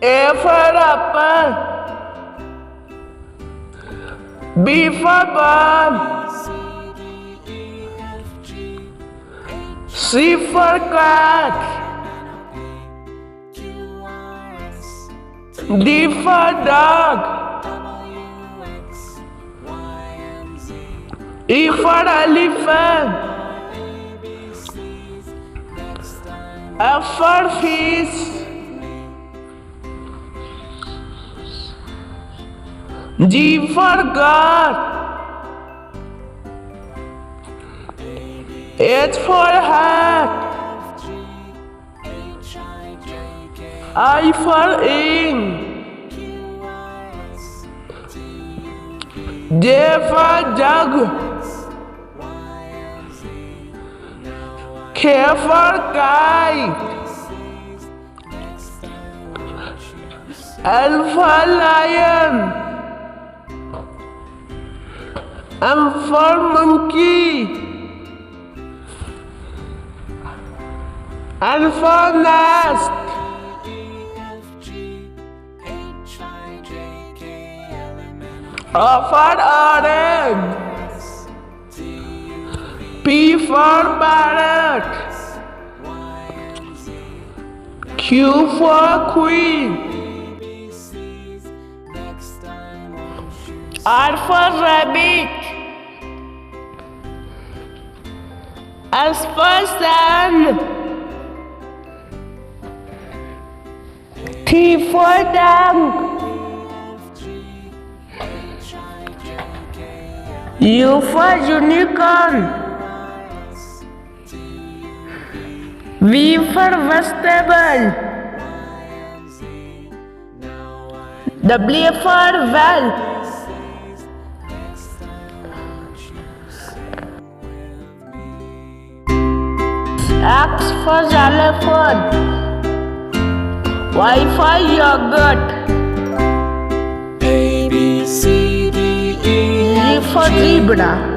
A for apple. B for ball. C for cat. D for dog. E for elephant. F for fish. G for God. H for hat. I for ink. J for jug. K for kite. L for lion. M for monkey. N for nest. O for orange. P for parrot. Q for queen. R for rabbit. S for sun. T for duck. U for unicorn. V for vegetable. W for well. X for xylophone. Y for yogurt. A, B, C, D, E, Z for zebra.